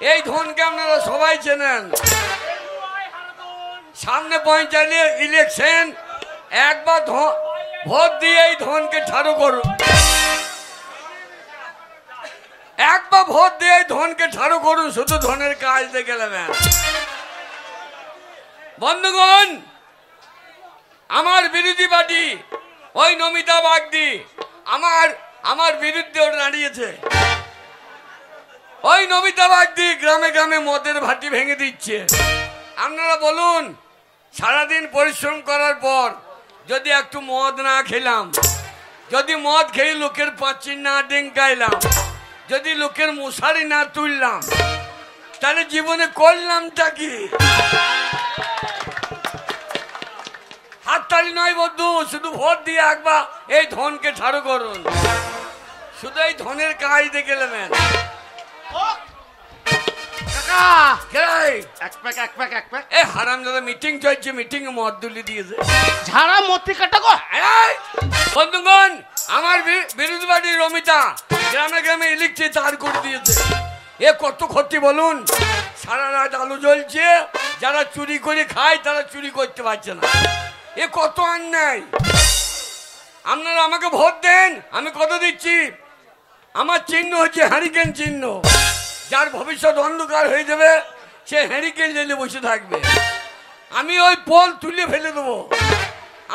এই ধনকে আপনারা সবাই চেনেন। সামনে পৌঁছালে ইলেকশন, একবার ভোট দিয়ে এই ধনকে ছাড়ো করুন। একবার ভোট দিয়ে এই ধনকে ছাড়ো করুন, শুধু ধনের কাজ দেখে নেবেন। বন্ধুগণ, আমার বিরোধী পার্টি ওই নমিতা বাগদি আমার বিরুদ্ধে দাঁড়িয়েছে। ওই নমিতা বাগদি গ্রামে গ্রামে মদের ভাটি ভেঙে দিচ্ছে। আপনারা বলুন, সারাদিন পরিশ্রম করার পর যদি একটু মদ না খেলাম, যদি মদ খেয়ে লোকের পাঁচি না ডেঙ্কাইলাম, যদি লোকের মশারি না তুললাম, তাহলে জীবনে করলামটা কি? হাততালি নয় বন্ধু, শুধু ভোট দিয়ে একবার এই ধনকে ছাড়ো করুন, শুধু এই ধনের কাজ দেখে নেবেন। মিটিং চলছে, মিটিং এ মদ তুলে দিয়েছে। ঝাড়া মতি কাটা গো। বন্ধুগণ, আমার বিরোধী পার্টি রমিতা গ্রামে গ্রামে ইলেকট্রিক তার করে দিয়েছে। এ কত ক্ষতি বলুন। সারা রাত আলো জ্বলছে, যারা চুরি করে খায় তারা চুরি করতে পারছে না। এ কত অন্যায়। আপনারা আমাকে ভোট দেন, আমি কত দিচ্ছি। আমার চিহ্ন হচ্ছে হ্যারিকেন চিহ্ন। যার ভবিষ্যৎ অন্ধকার হয়ে যাবে সে হ্যারিকেন জেলে বসে থাকবে। আমি ওই পোল তুলে ফেলে দেবো।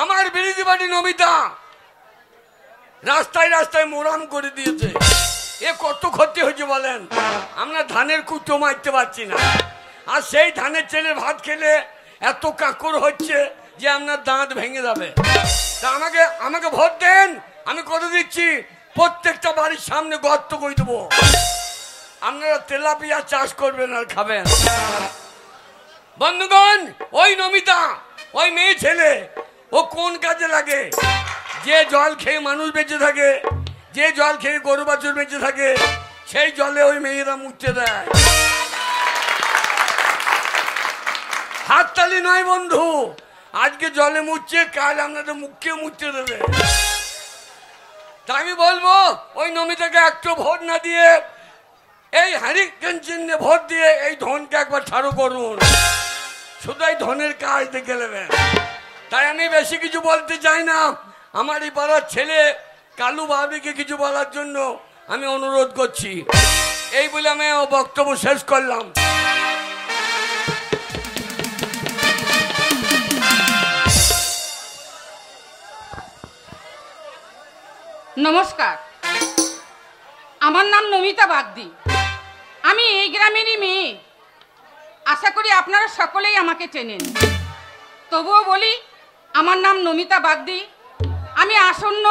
আমার বিরোধী পার্টি নমিতা রাস্তায় রাস্তায় মোরাম করে দিয়েছে। এ কত ক্ষতি হয়েছে বলেন। আমরা ধানের কুটো মারতে পারছি না, আর সেই ধানের চেলের ভাত খেলে এত কাঁকড় হচ্ছে যে আপনার দাঁত ভেঙে যাবে। তা আমাকে ভোট দেন, আমি কত দিচ্ছি। প্রত্যেকটা বাড়ির সামনে গর্ত করে দেবো। আপনারা তেলাপিয়া চাষ করবেন আর খাবেন। বন্ধুগণ, ওই নমিতা, ওই মেয়ে ছেলে, ও কোন কাজে লাগে? যে জল খেয়ে মানুষ বেঁচে থাকে, যে জল খেয়ে গরু বাছুর বেঁচে থাকে, সেই জলে ওই মেয়েরা মুছতে দেয়। হাততালি নয় বন্ধু, আজকে জলে মুছছে, কাল আপনাদের মুখকে মুছতে দেবে। তাই আমি বলবো, ওই নমিতাকে একটু ভোট না দিয়ে এই হ্যারিকেন চিহ্নে ভোট দিয়ে এই ধনকে একবার ছাড়ো করুন, শুধু এই ধনের কাজ দেখে নেবেন। তাই আমি বেশি কিছু বলতে চাই না। আমার এই পাড়ার ছেলে কালু বাবুকে কিছু বলার জন্য আমি অনুরোধ করছি। এই বলে আমি বক্তব্য শেষ করলাম। নমস্কার, আমার নাম নমিতা বাগদি। আমি এই গ্রামেরই মেয়ে। আশা করি আপনারা সকলেই আমাকে চেনেন। তবুও বলি, আমার নাম নমিতা বাগদি। আমি আসন্ন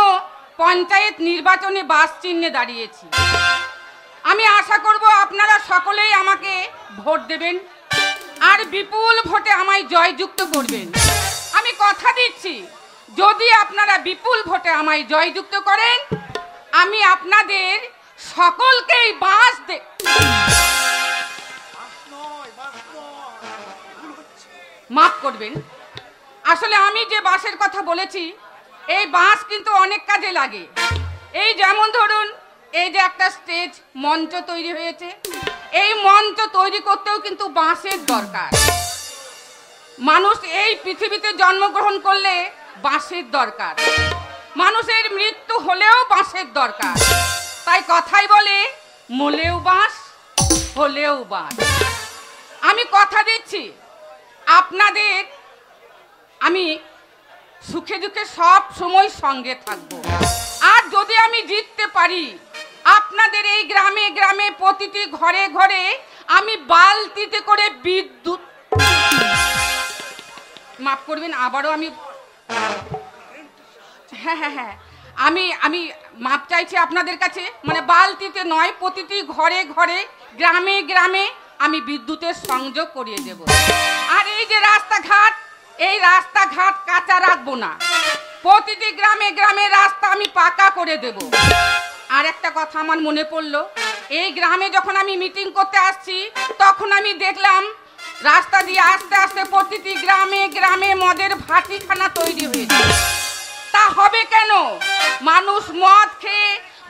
পঞ্চায়েত নির্বাচনে বাস চিহ্নে দাঁড়িয়েছি। আমি আশা করব আপনারা সকলেই আমাকে ভোট দেবেন আর বিপুল ভোটে আমায় জয়যুক্ত করবেন। আমি কথা দিচ্ছি, যদি আপনারা বিপুল ভোটে আমায় জয়যুক্ত করেন, আমি আপনাদের সকলকেই বাস মাফ করবেন। আসলে আমি যে বাসের কথা বলেছি, এই বাস কিন্তু অনেক কাজে লাগে। এই যেমন ধরুন, এই যে একটা স্টেজ মঞ্চ তৈরি হয়েছে, এই মঞ্চ তৈরি করতেও কিন্তু বাঁশের দরকার। মানুষ এই পৃথিবীতে জন্মগ্রহণ করলে বাঁশের দরকার, মানুষের মৃত্যু হলেও বাঁশের দরকার। তাই কথাই বলে, মলেও বাঁশ হলেও বাঁশ। আমি কথা দিচ্ছি, আপনাদের আমি সুখে দুঃখে সব সময় সঙ্গে থাকবো। আর যদি আমি জিততে পারি, আপনাদের এই গ্রামে গ্রামে প্রতিটি ঘরে ঘরে আমি বালতিতে করে বিদ্যুৎ, মাফ করবেন আবারও আমি, হ্যাঁ আমি মাপ চাইছি আপনাদের কাছে। মানে বালতিতে নয়, প্রতিটি ঘরে ঘরে গ্রামে গ্রামে আমি বিদ্যুতের সংযোগ করিয়ে দেব। আর এই যে রাস্তাঘাট, এই রাস্তাঘাট কাঁচা রাখবো না, প্রতিটি গ্রামে গ্রামে রাস্তা আমি পাকা করে দেব। আর একটা কথা আমার মনে পড়লো, এই গ্রামে যখন আমি মিটিং করতে আসছি, তখন আমি দেখলাম রাস্তা দিয়ে আস্তে আস্তে প্রতিটি গ্রামে গ্রামে মদের ভাটিখানা তৈরি হয়েছে। তা হবে কেন? মানুষ মদ খেয়ে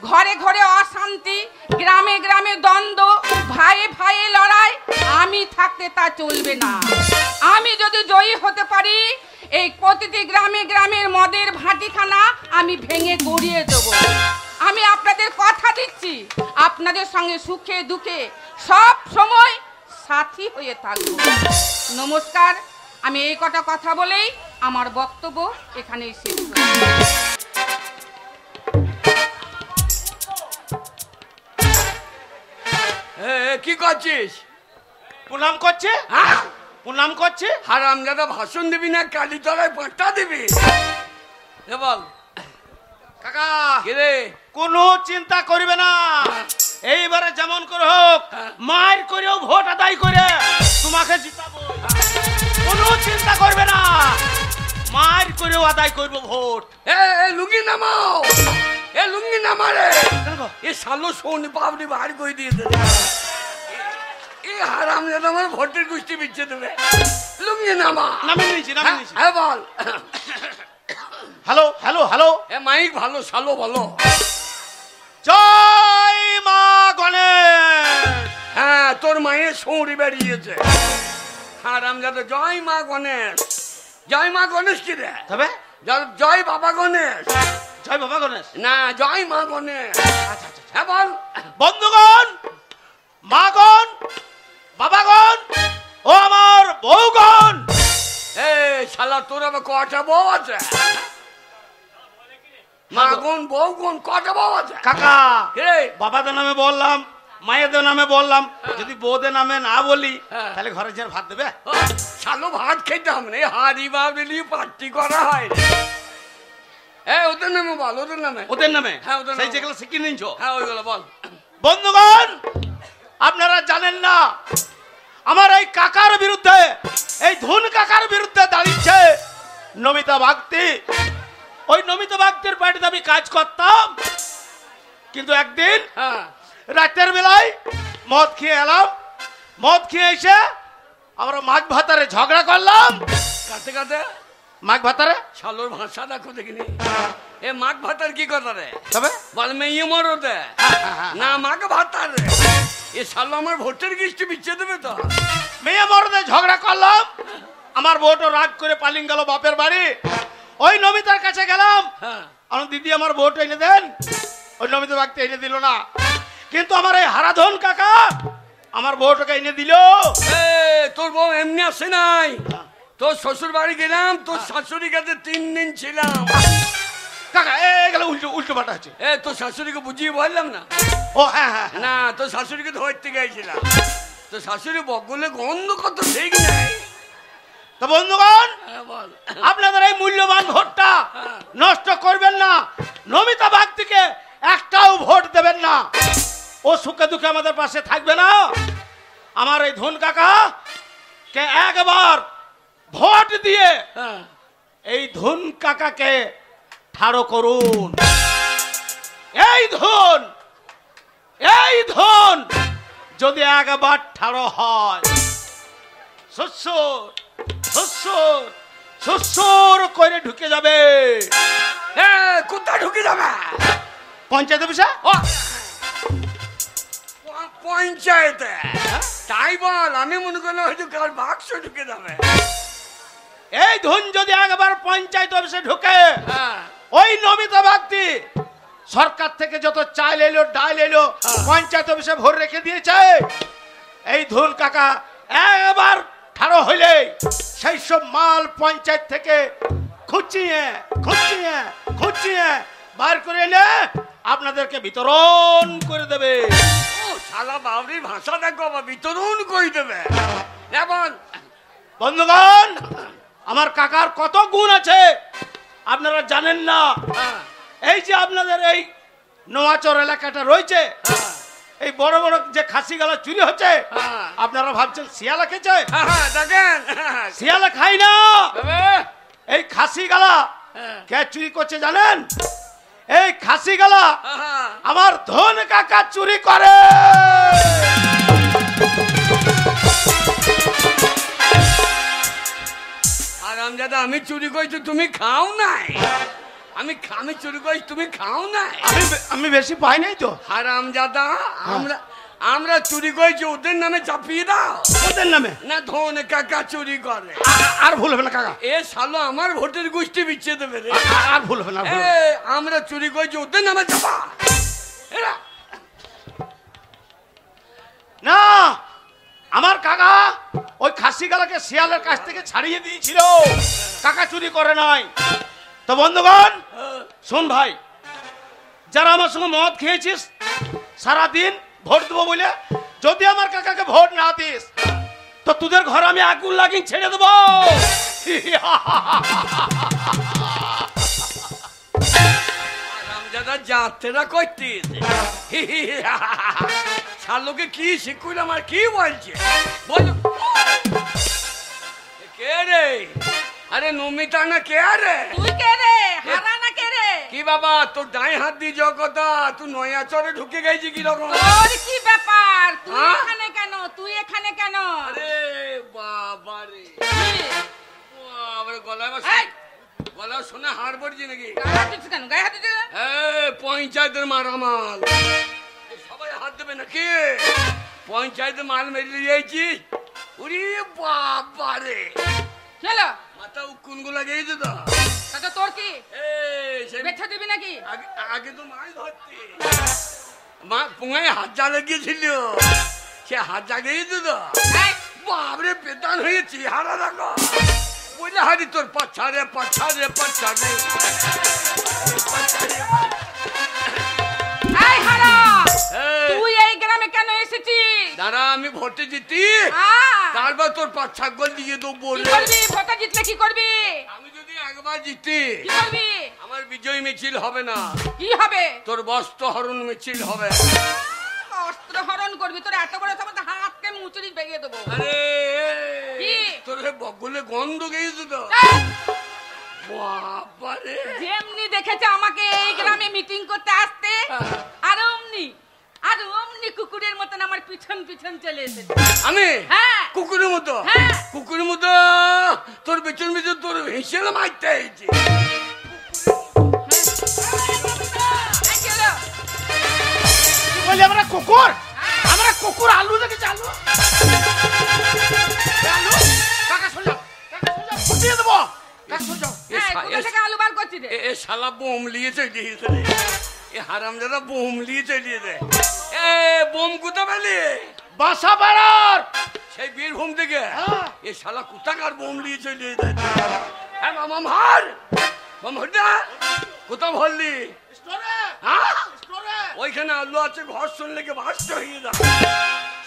ঘরে ঘরে অশান্তি, গ্রামে গ্রামে দ্বন্দ্ব, ভাইয়ে ভাইয়ে লড়াই আমি থাকতে তা চলবে না। আমি যদি জয়ী হতে পারি এই প্রতিটি গ্রামে গ্রামের মদের ভাটিখানা আমি ভেঙে গড়িয়ে দেব। আমি আপনাদের কথা দিচ্ছি, আপনাদের সঙ্গে সুখে দুঃখে সব সময় সাথী হয়ে থাকব। নমস্কার। আমি এই কটা কথা বলেই আমার বক্তব্য এখানেই শেষ করছি। কি করছিস? প্রণাম করছে, হ্যাঁ? প্রণাম করছে। হারামজাদা ভাষণ দিবি না কালীতলায় পাঁচটা দিবি? এ বল কাকা কি রে? কোনো চিন্তা করবে না, এইবারে যেমন করে হোক মার করেও ভোট আদায় করে তোমাকে জিতাবো। কোনো চিন্তা করবে না, মার করেও আদায় করবো ভোট। এ লুঙ্গি নামাও, এ লুঙ্গি নামারে। এ শালো শোন বাবরি বাহার করে দিয়েছে। এই হারামজাদা আমার ভোটের গোষ্ঠী বিচ্ছে দেবে। লুঙ্গি নামা। নামিয়ে নিয়েছি, নামিয়ে নিয়েছি। হ্যাঁ বল। হ্যালো হ্যালো হ্যালো, এ মাইক ভালো, শালো ভালো। জয় মা গণেশ। হ্যাঁ তোর মায়ের সৌরি বেরিয়েছে। হারামজাদা জয় মা গণেশ। জয় মা গণেশ কি রে? তবে জয় বাবা গণেশ। জয় বাবা গণেশ না, জয় মা গণেশ। আচ্ছা আচ্ছা। হ্যাঁ বল। বন্ধুগণ, মাগণ, বাবাগণ ও আমার বউগণ। এ শালা তোর আবার কটা বউ আছে? মাগুন বউগুন কটা বউ আছে? কাকা রে বাবাদের নামে বললাম, মায়েদের নামে বললাম, যদি বউদের নামে না বলি হ্যাঁ। তাহলে ঘরে যে ভাত দেবে। শালো ভাত খেতে হবে না, হাড়ি বাবলি পার্টি করা হয়। ওদের নামে বল, ওদের নামে। ওদের নামে? হ্যাঁ, ওদের সেই নামে। যেগুলো শিখিয়ে নিচ্ছ। হ্যাঁ ওইগুলো বল। বন্ধুগণ, আপনারা জানেন না আমার এই কাকার বিরুদ্ধে, এই ধুন কাকার বিরুদ্ধে দাঁড়িয়েছে নমিতা বাগতি। ওই নমিতা বাগতির বাড়িতে আমি কাজ করতাম, কিন্তু একদিন হ্যাঁ রাতের বেলায় মদ খেয়ে এলাম। মদ খেয়ে এসে আমরা মাছ ভাতারে ঝগড়া করলাম। কাতে কাতে মাছ ভাতারে শালোর ভাষা দেখো দেখিনি। এ মাঘ ভাতার কি কথা রে? তবে বল মেয়ে মরতে না মাঘ ভাতার রে। এ শালো আমার ভোটের গিষ্টি বিচ্ছে দেবে তো। মেয়ে মরদে ঝগড়া করলাম। আমার বউটো রাগ করে পালিং গেল বাপের বাড়ি। ওই নমিতার কাছে গেলাম, হ্যাঁ আমার দিদি আমার বউটো এনে দেন। ওই নমিতা বাগতি এনে দিল না, কিন্তু আমার এই হারাধন কাকা আমার বউটাকে এনে দিল। এ তোর বউ এমনি আসে নাই। তোর শ্বশুর বাড়ি গেলাম, তোর শাশুড়ি কাছে 3 দিন ছিলাম। কাকা এগুলো উল্টো উল্টো পাল্টা হচ্ছে। তোর শাশুড়িকে বুঝিয়ে বললাম না। ও হ্যাঁ হ্যাঁ হ্যাঁ। না তোর শাশুড়িকে ধরতে গেছিলাম। তোর শাশুড়ি বগলে গন্ধ কত ঠিক নেই। তো বন্ধুগণ, বল। আপনাদের এই মূল্যবান ভোটটা নষ্ট করবেন না। নমিতা বাগতিকে একটাও ভোট দেবেন না। ও সুখে দুঃখে আমাদের পাশে থাকবে না। আমার এই ধন কাকা কে একবার ভোট দিয়ে হ্যাঁ এই ধন কাকাকে ঠাড়ো করুন। এই ধন যদি একবার ঠাড়ো হয়, শ্বশুর করে ঢুকে যাবে। কোথায় ঢুকে যাবে? পঞ্চায়েত অফিসে। পঞ্চায়েতে? তাই বল, আমি মনে করলাম হয়তো কার বাক্স ঢুকে যাবে। এই ধন যদি একবার পঞ্চায়েত অফিসে ঢুকে, হ্যাঁ ওই নমিতা বাগতি সরকার থেকে যত চাল এলো ডাল এলো পঞ্চায়েত অফিসে ভোর রেখে দিয়েছে। এই ধন কাকা একবার ঠাড়ো হইলে সেই সব মাল পঞ্চায়েত থেকে খুঁচিয়ে বার করে এনে আপনাদেরকে বিতরণ করে দেবে। ও শালা বাবরির ভাষা দেখো, আবার বিতরণ করে দেবে। যেমন বন্ধুগণ, আমার কাকার কত গুণ আছে আপনারা জানেন না। এই যে আপনাদের এই নোয়াচর এলাকাটা রয়েছে, এই বড় বড় যে খাসি গালা চুরি হচ্ছে, আপনারা ভাবছেন শিয়ালা খেয়েছে? দেখেন শিয়ালা খাই না। এই খাসি গালা কে চুরি করছে জানেন? এই খাসি গালা আমার ধন কাকা চুরি করে। আর আমজাদা আমি চুরি করছি তুমি খাও নাই। আমি চুরি করছি তুমি খাও নাই। আমি বেশি পাই নাই তো। হারামজাদা আমরা চুরি করেছি ওদের নামে চাপিয়ে দাও। ওদের নামে না, ধন কাকা চুরি করে। আর ভুল হবে না কাকা, এ শালো আমার ভোটের গোষ্ঠী বিচ্ছে দেবে রে। আর ভুল হবে না, আর ভুল হবে না। আমরা চুরি করেছি ওদের নামে চাপা। এরা না, আমার কাকা ওই খাসি গালাকে শিয়ালের কাছ থেকে ছাড়িয়ে দিয়েছিল, কাকা চুরি করে নাই। তো বন্ধুগণ শোন ভাই, যারা আমার সঙ্গে মদ খেয়েছিস সারাদিন ভোট দেবো বলে, যদি আমার কাকাকে ভোট না দিস তো তোদের ঘরে আমি আগুন লাগিয়ে ছেড়ে দেবো। রামজাদা যাত্রা করতিস শালোকে কি শিখুইলাম আর কি বলছে বল। কে রে? আরে নমিতা না কে? আরে তুই কে রে? হারানা কে রে? কি বাবা তোর ডাই হাত দিয়ে যাও কথা, তুই নয়া চরে ঢুকে গেছি কি রকম? তোর কি ব্যাপার? তুই হ্যাঁ? এখানে কেন? তুই এখানে কেন? আরে বাবা রে, বাবা গলায় এই! গলা শুনে হাড় পড়ছি নাকি? গায়ে হাত দিচ্ছিস কেন? গায়ে হাত দিচ্ছিস কেন? পঞ্চায়েতের মারামাল সবাই হাত দেবে নাকি? পঞ্চায়েতের মাল মেরে দিয়েছি। ওরে বাবা রে, চলো মাথা উকুন গুলা গেছে তো। তাতে তোর কি? সেই বেছে দিবি নাকি? আগে তো মাছ ধরতে মা পুঙায় হাত জা লাগিয়েছিল, সে হাত জা গিয়েছে তো। এই! বাবরে পেতান হয়ে চেহারা রাখো বলে হারি তোর পাছারে পাছারে পাছারে। এই হারা! এই, তুই এই গ্রামে কেন এসেছিস? দাঁড়া আমি ভোটে জিতি, তারপর তোর পাঁচ ছাগল দিয়ে দেবো কি রে। করবি? ভোটে জিতলে কি করবি? আমি যদি একবার জিতি কি করবি? আমার বিজয় মিছিল হবে না, কি হবে? তোর বস্ত্র হরণ মিছিল হবে। অস্ত্র হরণ করবি? তোর এত বড় সব হাতকে মুচুরি ভেঙে দেবো। আরে কি? তোর বগলে গন্ধ গেছে তো। এই! বাবারে যেমনি দেখেছে আমাকে এই গ্রামে মিটিং করতে আসতে, আর অমনি কুকুরের মতন আমার পিছন পিছন চলে এসেছে। আমি হ্যাঁ। কুকুরের মতো? হ্যাঁ। কুকুরের মতো তোর পেছন পেছন তোর হিসেবে মারতে হয়েছে। এই কি হলো? কি বলি আমরা কুকুর? আমরা কুকুর আলু দেখেছি, আলু আলু কাকা শুন যাও, কাকা শুন যাও, ফুটিয়ে দেবো। কাকা শুন যাও, হ্যাঁ, কোথা থেকে আলু বার করছি রে? এ শালা বোম লিয়ে চলিয়েছে রে, এ হারামজাদা বোম লিয়ে চলিয়েছে। এ বোম কোথা পেলি? বাসা বাড়ার সেই বীরভূম থেকে। হ্যাঁ। এ শালা কোথাকার বোম লিয়ে চলিয়েছে? হ্যাঁ মামা মার বোম হটা কোথা ভরলি? স্টোরে হ্যাঁ স্টোরে ওইখানে আলু আছে, ঘর্ষণ লেগে ভাস্ত হয়ে যাবে।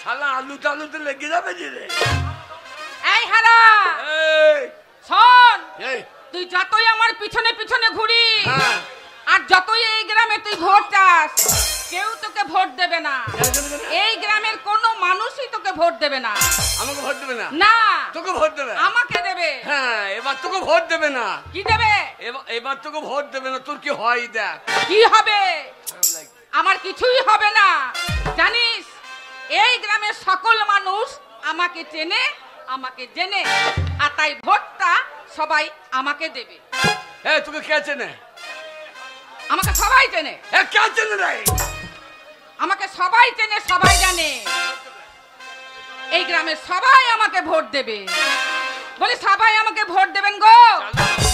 শালা আলু টালুতে লেগে যাবে যে রে। এই হারা, এই, শোন, এই, তুই যতই আমার পিছনে পিছনে ঘুরিস হ্যাঁ। আর যতই এই গ্রামে তুই ভোট চাস, কেউ তোকে ভোট দেবে না। এই গ্রামের কোনো মানুষই তোকে ভোট দেবে না। আমাকে ভোট দেবে না? না, তোকে ভোট দেবে? আমাকে দেবে। হ্যাঁ, এবার তোকে ভোট দেবে না। কি দেবে? এবার তোকে ভোট দেবে না। তোর কি হয় দেখ। কি হবে? আমার কিছুই হবে না। জানিস, এই গ্রামের সকল মানুষ আমাকে চেনে, আমাকে জেনে, আর তাই ভোটটা সবাই আমাকে দেবে। হ্যাঁ, তোকে কে চেনে? আমাকে সবাই চেনে। হ্যাঁ, কে চেনে রে? আমাকে সবাই চেনে, সবাই জানে। এই গ্রামের সবাই আমাকে ভোট দেবে। বলি সবাই আমাকে ভোট দেবেন গো?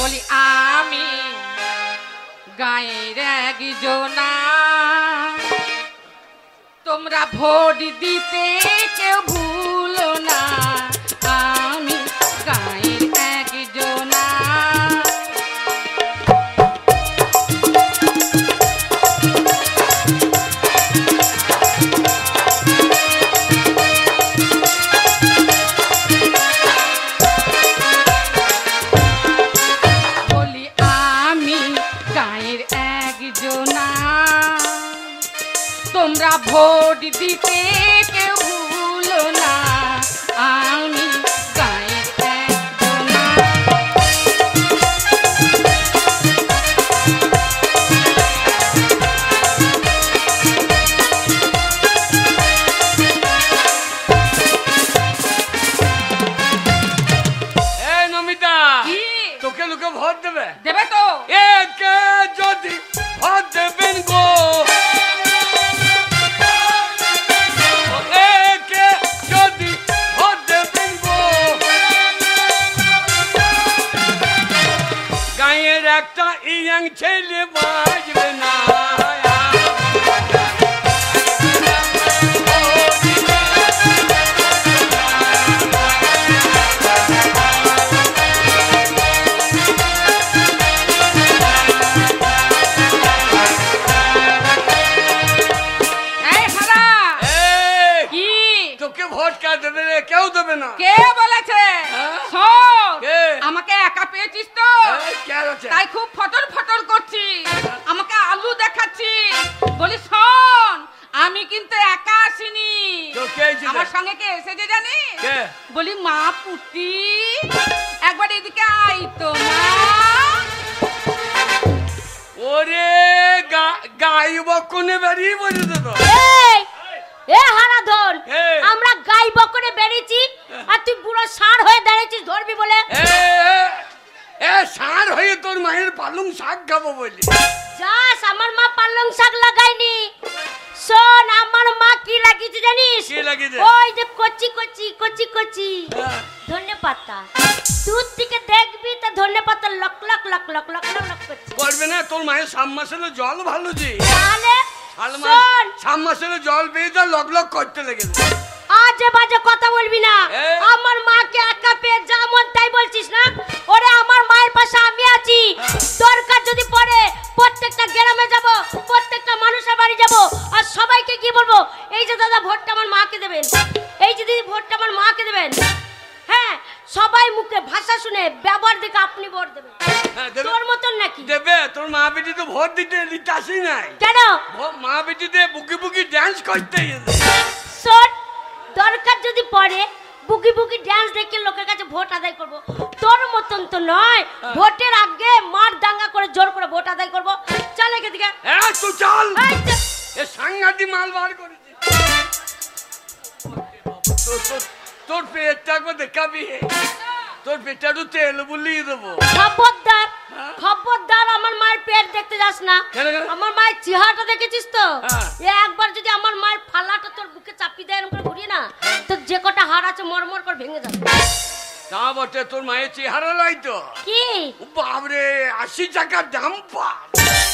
বলি আমি গায়ের একজনা, তোমরা ভোট দিতে কেউ ভুলো না। আমি গায়ের একজনা। বলি আমি গায়ের একজনা, তোমরা ভোট দিতে কেউ ভুলো না। আমি গায়ের একজনা। এই নমিতা, কি? তোকে লোকে ভোট দেবে? দেবে তো? একে যদি ভোট দেবেন গো, ভোট কে দেবে রে? কেউ দেবে না। কে বলেছে? হ্যাঁ? শোন, কে? আমাকে একা পেয়েছিস তো, এই, কে আছে? তাই খুব ফটর ফটর করছি, আমাকে আলু দেখাচ্ছি। বলি শোন, আমি কিন্তু একা আসিনি, তো কে এসেছে? আমার সঙ্গে কে এসেছে জানিস? কে? বলি মা পুটি, একবার এদিকে আই তো মা। ওরে গাই বকনে বেরিয়ে বলেছে তো। এ হারাধন, এই। আমরা গাই বকনে বেরিয়েছি আর তুই বুড়ো ষাঁড় হয়ে দাঁড়িয়েছিস ধরবি বলে। এ সার হয়ে তোর মায়ের পালং শাক খাবো বলি। যাস, আমার মা পালং শাক লাগাইনি। শোন, আমার মা কি লাগিয়েছে জানিস? কি লাগিয়েছে? ওই যে কচি কচি কচি কচি হ্যাঁ। ধনে পাতা। দূর থেকে দেখবি তা ধনে পাতা lock lock lock lock lock lock lock করছে। করবে না? তোর মায়ের সাবমার্সেলে জল ভালো যে। তাহলে শোন, সাবমার্সেলে জল পেয়ে যা লক লক করতে লেগেছে। আজে বাজে কথা বলবি না। আমার মাকে একা পেয়ে যা মন তাই বলছিস না? ওরে, আমার মায়ের পাশে আমি আছি। দরকার যদি পড়ে প্রত্যেকটা গ্রামে যাব, প্রত্যেকটা মানুষের বাড়ি যাব, আর সবাইকে কি বলবো, এই যে দাদা ভোটটা আমার মাকে দেবেন, এই যে দিদি ভোটটা আমার মাকে দেবেন। হ্যাঁ, সবাই মুখে ভাষা শুনে ব্যবহার দেখে আপনি ভোট দেবেন। হ্যাঁ, দেবে। তোর মতন নাকি? দেবে। তোর মা বেটি তো ভোট দিতে আসি নাই। কেন? মা বেটিতে বুকি বুকি ডান্স করতে গেছে। শোন, দরকার যদি পড়ে বুকি বুকি ড্যান্স দেখে লোকের কাছে ভোট আদায় করব। তোর মতন তো নয়, ভোটের আগে মার দাঙ্গা করে জোর করে ভোট আদায় করব। চল এদিকে। হ্যাঁ, তুই চল। এই চল। এ সাংঘাতিক মাল বার করেছে। তোর পেটটা একবার দেখাবি, তোর পেটটা তো তেল বুলিয়ে দেবো। খবরদার, খবরদার আমার মায়ের পেট দেখতে যাস না। কেন, কেন? আমার মায়ের চেহারাটা দেখেছিস তো? হ্যাঁ। একবার যদি আমার মায়ের ফালাটা তোর বুকে চাপিয়ে দেয় এরকম করে ঘুরিয়ে না, তো যে কটা হাড় আছে মরমর করে ভেঙে যাবে। তা বটে, তোর মায়ের চেহারা লাই তো। কি? বাবরে, 80 টাকার দাম পা।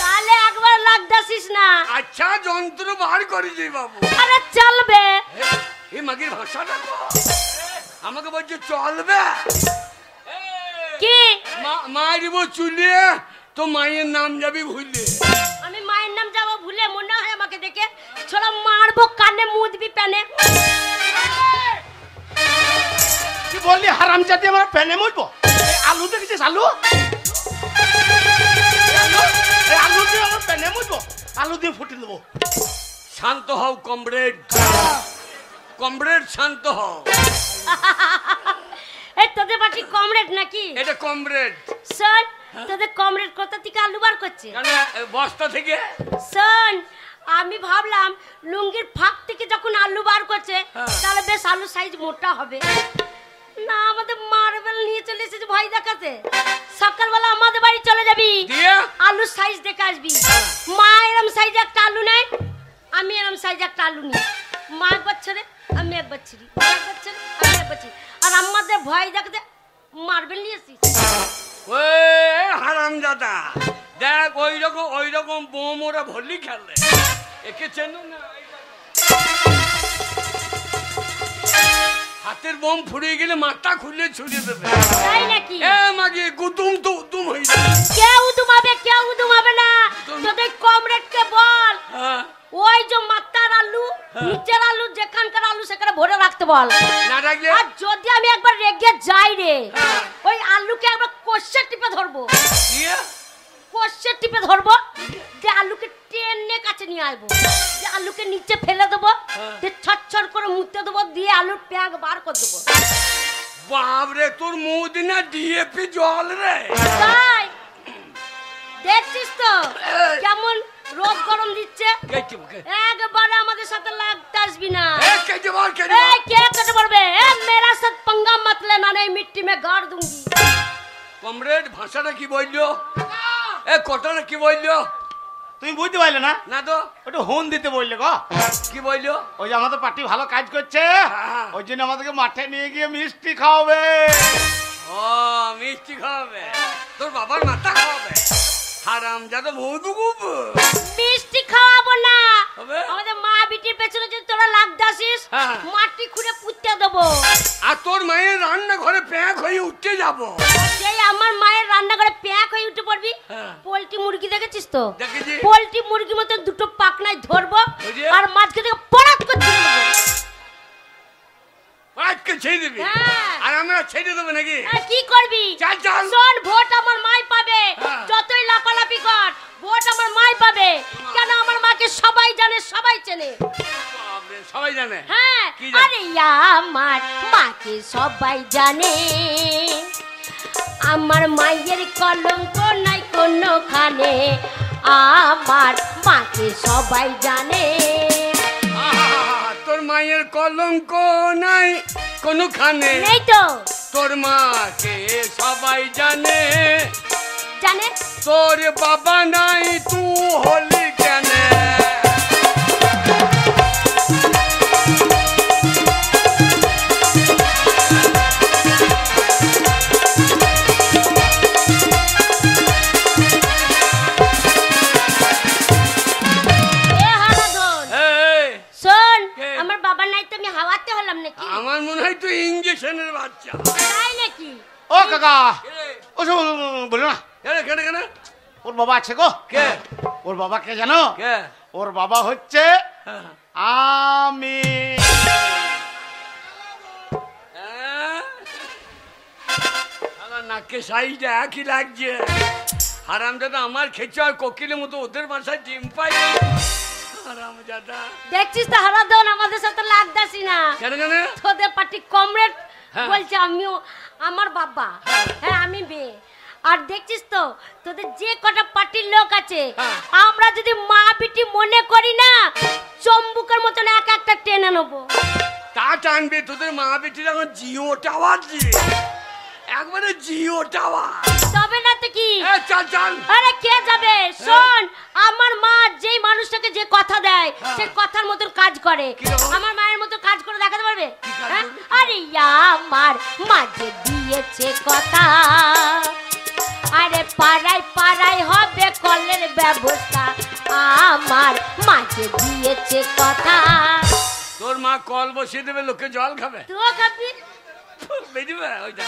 তাহলে একবার লাগ দাসিস না। আচ্ছা, যন্ত্র বার করেছি বাবু। আরে চলবে। এই মাগির ভাষাটা তো আমাকে বলছে চলবে। কি? মারিব চুলে তো মায়ের নাম যাবি ভুলে। আমি মায়ের নাম যাবো ভুলে? মনে হয় আমাকে দেখে ছোড়া মারবো, কানে মুদবি প্যানে। কি বললি হারামজাদি? আমার প্যানে মুছবো? আলু দেখেছিস? আলু আলু দিয়ে আমার প্যানে মুছবো? আলু দিয়ে ফুটে দেবো। শান্ত হও কমরেড, কমরেড শান্ত হও। এই তোদের বাড়ি কমরেড নাকি? এটা কমরেড। শোন, তোদের কমরেড কোথা থেকে আলু বার করছে? কেন, বস্তা থেকে? শোন, আমি ভাবলাম লুঙ্গির ফাঁক থেকে যখন আলু বার করছে তাহলে বেশ আলু সাইজ মোটা হবে। না, আমাদের মার্বেল নিয়ে চলে এসেছে ভয় দেখাতে। সকালবেলা আমাদের বাড়ি চলে যাবি, দিয়ে আলু সাইজ দেখে আসবি। মা এরম সাইজে একটা আলু নেয়, আমি এরম সাইজে একটা আলু নিই। মা একবার ছেড়ে আমি একবার ছিড়ি, একবার ছেড়ে আমি একবার ছিড়ি। আর আমাদের ভয় দেখাতে মার্বেল নিয়ে এসেছিস। ওই হারামজাদা, দেখ ওই রকম বোম ওরা ভলি খেলে। একে চেনো না? হাতের বোম ফুরিয়ে গেলে মাথা খুলে ছুড়ে দেবে। তাই নাকি? এ মাগি গুতুম তো উতুম হয়ে যাবে। কেউ উদুমাবে, কেউ উদুমাবে না। তোদের কমরেডকে বল হ্যাঁ, ওই যে মাথার আলু, নিচের আলু, যেখানকার আলু সেখানে ভরে রাখতে বল। না রাখলে? আর যদি আমি একবার রেগে যাই রে, ওই আলুকে একবার কষে টিপে ধরবো। দিয়ে কষে টিপে ধরবো, যে আলুকে টেনে কাছে নিয়ে আসবো, যে আলুকে নিচে ফেলে দেবো, দিয়ে ছটছট করে মুতে দেবো, দিয়ে আলুর প্যাঁক বার করে দেবো। বাবরে, তোর মুখ দিনা ডিএপি জল রে। তাই দেখছিস তো কেমন রোদ গরম দিচ্ছে? একবারে আমাদের সাথে লাগতে আসবি না। এই কে কেটে পড়বে? মেরা সাথ पंगा मत लेना, नहीं मिट्टी में गाड़ दूंगी। কমরেড, ভাষাটা কি বললো? এ কথাটা কি বললো? তুমি বুঝতে পারলে না? না তো। ওটা হুন দিতে বললে গো। কি বললো? ওই যে আমাদের পার্টি ভালো কাজ করছে, হ্যাঁ। ওই জন্য আমাদেরকে মাঠে নিয়ে গিয়ে মিষ্টি খাওয়াবে। ও, মিষ্টি খাওয়াবে? তোর বাবার মাথা খাওয়াবে? হারামজাদা ভৌদুকুব। মিষ্টি খাওয়াবো না, হবে? আমাদের মা বিটির পেছনে যদি তোরা লাগতে আসিস, হ্যাঁ। মাটি খুঁড়ে পুঁতে দেবো। আর তোর মায়ের রান্না ঘরে প্যাক হয়ে উঠতে যাবো। যেই আমার মায়ের রান্নাঘরে প্যাক হয়ে উঠে পড়বি, হ্যাঁ। পোল্ট্রি মুরগি দেখেছিস তো? দেখেছি। পোল্ট্রি মুরগি মতো দুটো পাকনায় ধরবো বুঝিয়ে? আর মাঝখান থেকে পরাক করে দিয়ে দেবো। ছেড়ে দেবে নাকি? কি করবি? চল চল। শোন, ভোট আমার মাই পাবে। হ্যাঁ। যতই লাপালাপি কর, ভোট আমার মাই পাবে। কেন আমার মাকে সবাই জানে, সবাই চেনে। বাপরে, সবাই জানে? হ্যাঁ, কি জানে? আরে আমার মাকে সবাই জানে। আমার মায়ের কলঙ্ক নাই কোনোখানে, আমার মাকে সবাই জানে। আহা, তোর মায়ের কলঙ্ক নাই কোনখানে, নেই তো? তোর মাকে সবাই জানে। জানে? তোর বাবা নাই, তুই হলি কেন? শোন, কে? আমার বাবা নাই তো আমি হাওয়াতে হলাম নাকি? আমার মনে হয় তুই ইঞ্জেকশনের বাচ্চা। তাই নাকি? ও কাকা, কে? ও সব বলো না। কেন কেন? ওর বাবা আছে গো। কে? ওর বাবা কে জানো? কে? ওর বাবা হচ্ছে আমি। নাকে সাইজটা একই লাগছে। হারামজাদা আমার খেছে আর কোকিলের মতো ওদের বাসায় ডিম পাই। হারামজাদা, দেখছিস তো হারাদন আমাদের সাথে লাগদাসি না। কেন কেন? তোদের পার্টি কমরেড হ্যাঁ। বলছে আমিও, আমার বাবা, হ্যাঁ আমি মেয়ে। আর দেখছিস তো তোদের যে কটা পার্টির লোক আছে, হ্যাঁ। আমরা যদি মা বিটি মনে করি না, চম্বুকের মতন এক একটা টেনে নেবো। তা টানবে, তোদের মা বেটির এখন জিও টাওয়ার দিয়ে একবারে জিও টাওয়ার। তবে না তো কি? চল চল। আরে কে যাবে? শোন, আমার মা যেই মানুষটাকে যে কথা দেয় সে কথার মতন কাজ করে। কিরকম? আমার মায়ের মতো কাজ করে দেখাতে পারবে? কি কাজ হ্যাঁ? করবে? আরে আমার মা যে দিয়েছে কথা, আরে পাড়ায় পাড়ায় হবে কলের ব্যবস্থা। আমার মা যে দিয়েছে কথা। তোর মা কল বসিয়ে দেবে, লোকে জল খাবে। তুই খাবি? বেরিবে ওইটা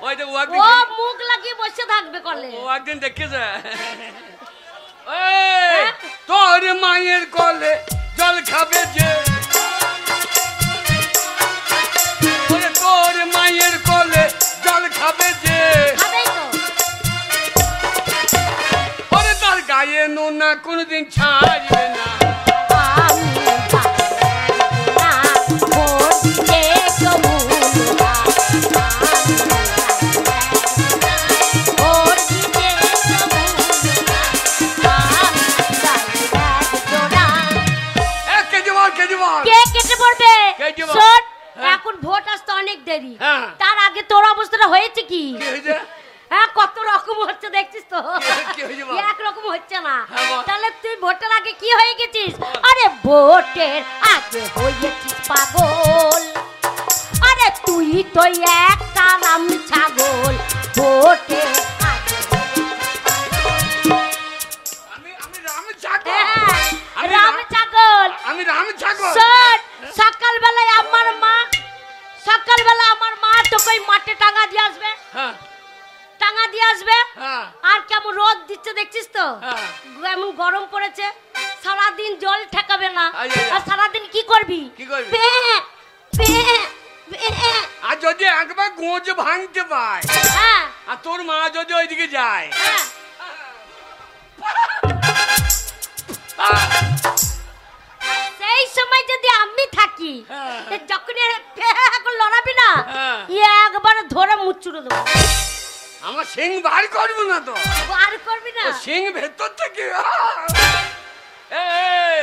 ওইটা ও ও একদিন মুখ লাগিয়ে বসে থাকবে কলে। ও একদিন দেখেছে। এই, তোর মায়ের কলে জল খাবে যে, ওরে তোর মায়ের কলে জল খাবে যে, খাবেই তো। ওরে তার গায়ে নোনা কোনদিন ছাড়বে না। আমি না ভোট দিতে কবুল না। ভোট দিতে কবুল না। কেজরিওয়াল কে কেটে পড়বে? কেজরিওয়াল। শোন, হ্যাঁ। এখন ভোট আসতে অনেক দেরি। হ্যাঁ। তার আগে তোর অবস্থাটা হয়েছে কি? কি হয়েছে? হ্যাঁ, কত রকম হচ্ছে দেখছিস তো। কি হয়েছে বল? এক রকম হচ্ছে না। হ্যাঁ বল। তাহলে তুই ভোটের আগে কি হয়ে গেছিস? আরে ভোটের আগে হয়েছিস পাগল। আরে তুই তো একটা রাম ছাগল। ভোটের আগে আমি রাম ছাগল। হ্যাঁ, আমি রাম রাম- ছাগল। আমি রাম ছাগল। শোন, সকালবেলায় আমার মা তোকে ওই মাঠে টাঙা দিয়ে আসবে। হ্যাঁ টাঙা দিয়ে আসবে। হ্যাঁ আর কেমন রোদ দিচ্ছে দেখছিস তো, হ্যাঁ। এমন গরম পড়েছে। সারাদিন জল ঠেকাবে না। আয়, আয়, আয়। আর সারাদিন কি করবি? কি করবি? প্যাঁ, প্যাঁ, প্যাঁ। আর যদি একবার গোঁজ ভাঙতে পায়, হ্যাঁ, আর তোর মা যদি ওইদিকে যায়, হ্যাঁ। সেই সময় যদি আমি থাকি, হ্যাঁ। যখন লড়াবি না, হ্যাঁ। একবার ধরে মুচুড়ে দেবো। আমার সিং বার করবো না তো, আর করবি না? ও সিং ভেতর থেকে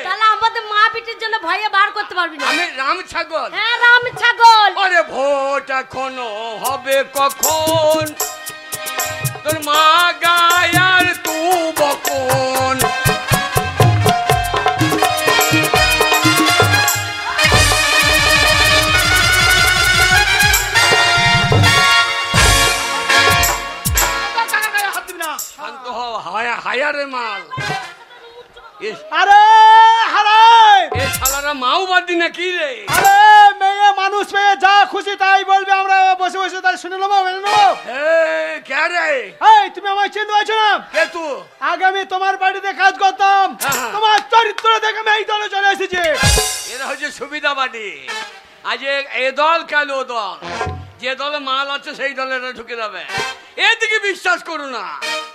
তাহলে আমাদের মা পিটির জন্য ভয়ে বার করতে পারবি না। আমি রাম ছাগল। হ্যাঁ, রাম ছাগল। আরে ভোট এখনো হবে কখন, তোর মা গায় আর তু বকন। হাত দিবি না। শান্ত হও, হায়ারে মাল। আরে হারাই, এ শালারা মাওবাদী নাকি রে? আরে মেয়ে মানুষ পেয়ে যা খুশি তাই বলবে, আমরা বসে বসে তাই শুনে নেবো, মেনে নেবো। কে রে? এই তুমি আমায় চিনতে পারছো না? কে তু? আগে আমি তোমার বাড়িতে কাজ করতাম, হ্যাঁ। তোমার চরিত্র দেখে আমি এই দলে চলে এসেছি। এরা হচ্ছে সুবিধাবাদী। আজ এ দল কাল ও দল, যে দলে মাল আছে সেই দলে এটা ঢুকে যাবে। এদিকে বিশ্বাস করো না।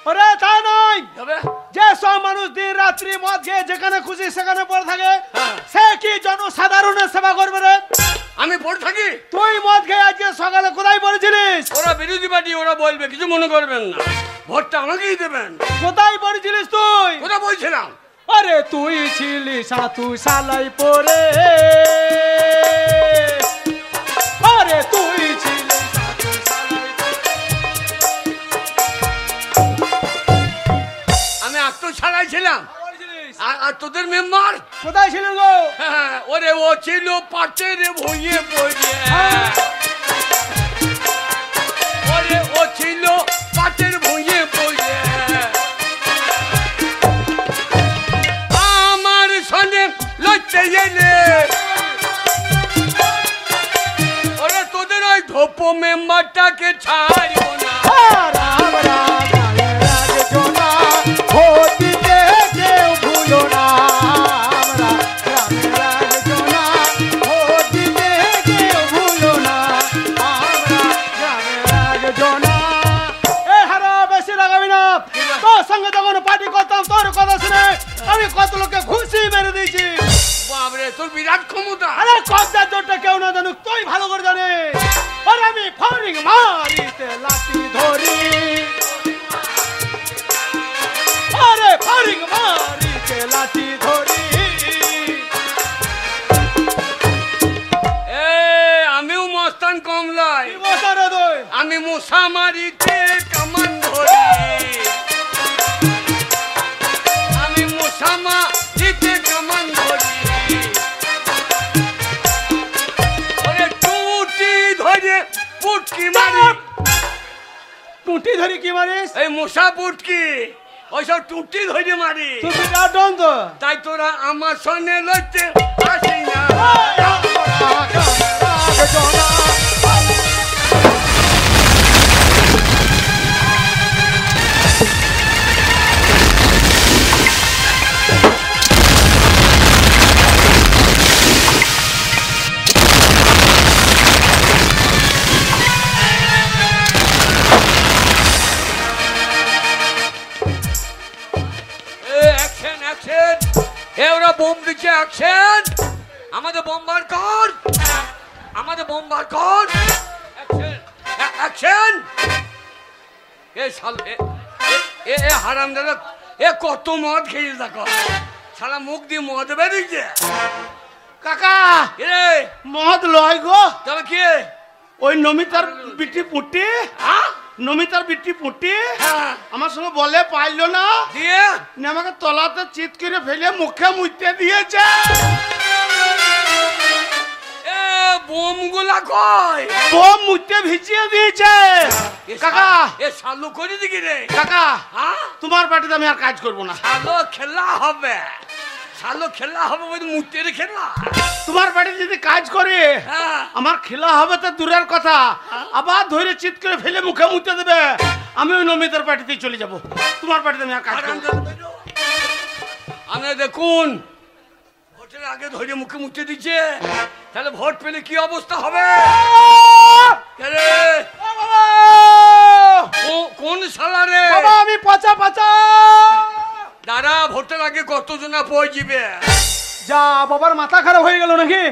ওরে তা নয়, যাবে যে সব মানুষ দিন রাত্রি মদ খেয়ে যেখানে খুশি সেখানে পড়ে থাকে, হ্যাঁ। সে কি জনসাধারণের সেবা করবে রে? আমি পড়ে থাকি। তুই মদ খেয়ে আজকে সকালে কোথায় পড়েছিলিস? ওরা বিরোধী পার্টি, ওরা বলবে, কিছু মনে করবেন না, ভোটটা আমাকেই দেবেন। কোথায় পড়েছিলিস তুই? ওরা বলছিলাম আরে তুই ছিলিস সাতু সালাই পরে, আরে তুই ছিলিস সাতু সালাই আমি আত্ম ছাড়াইছিলাম। পড়েছিলিস? আর তোদের মেম্বার কোথায় ছিলিস গো? ওরে ও ছিল পাটের ভুঁইয়ে পড়ে। ওরে ও ছিল পাটের ভুঁইয়ে পড়ে। আমার সঙ্গে লড়তে গেলে ওরে তোদের ওই ধোপ মেম্বারটাকে ছাড়বো না। রাম রাম রাজ জোনা ভোট দিতে কেউ ভুলো না, আমরা রাম রাজ জোনা ভোট দিতে কেউ ভুলো না, আমরা রাম রাজ জোনা। এ হারা বেশি লাগাবি না, তোর সঙ্গে যখন পার্টি করতাম তোর কথা শুনে আমি কত লোককে ঘুষি মেরে দিয়েছি। বাবরে তোর বিরাট ক্ষমতা। আরে কবজার জোরটা কেউ না জানুক, তুই ভালো করে জানিস। আর আমি ফারিং মারিতে লাঠি ধরি, আরে ফারিং মারিতে লাঠি ধরি। এ আমিও মস্তান কমলাই, কি বলছো রে তুই? আমি মশা মারিতে কামান ধরি। আমি মশা মারিতে কামান ধরি। ওরে টুটি ধরে পুটকি মারি। টুটি ধরি কি মারিস? এই মশা পুটকি ওইসব টুটি ধরে মারি। তুই বিরাট ডন তো। তাই তোরা আমার সঙ্গে লড়তে আসি না। ওরা বোম দিচ্ছে, অ্যাকশন! আমাদের বোম বার কর, আমাদের বোম বার কর, অ্যাকশন! এ শাল এ হারাম দাদা, এ কত মদ খেয়ে দেখো, শালা মুখ দিয়ে মদ বেরিয়েছে। কাকা রে মদ লয় গো, তবে কি ওই নমিতার বিটি পুটি, হ্যাঁ নমিতার বিটি পুটি হ্যাঁ আমার সঙ্গে বলে পাইলো না, দিয়ে নিয়ে আমাকে তলাতে চিৎ করে ফেলে মুখে মুইতে দিয়েছে। এ বোম গুলা কয় বোম মুইতে ভিজিয়ে দিয়েছে। কাকা এ শালু করে দিকি রে কাকা, হ্যাঁ তোমার বাড়িতে আমি আর কাজ করবো না। শালো খেলা হবে, শালো খেলা হবে, ওই মুতের খেলা। তোমার বাড়িতে যদি কাজ করে হ্যাঁ আমার খেলা হবে তো দূরের কথা, আবার ধরে চিৎ করে ফেলে মুখে মুতে দেবে। আমি ওই নমিতার পার্টিতে চলে যাব, তোমার বাড়িতে আমি আর কাজ করবো না। আমি দেখুন ভোটের আগে ধরে মুখে মুতে দিচ্ছে, তাহলে ভোট পেলে কি অবস্থা হবে? কে রে? কোন শালা রে? বাবা আমি পচা পচা। দাঁড়া, ভোটের আগে কত জনা পৌঁছিবে? যা বাবার মাথা খারাপ হয়ে গেল নাকি?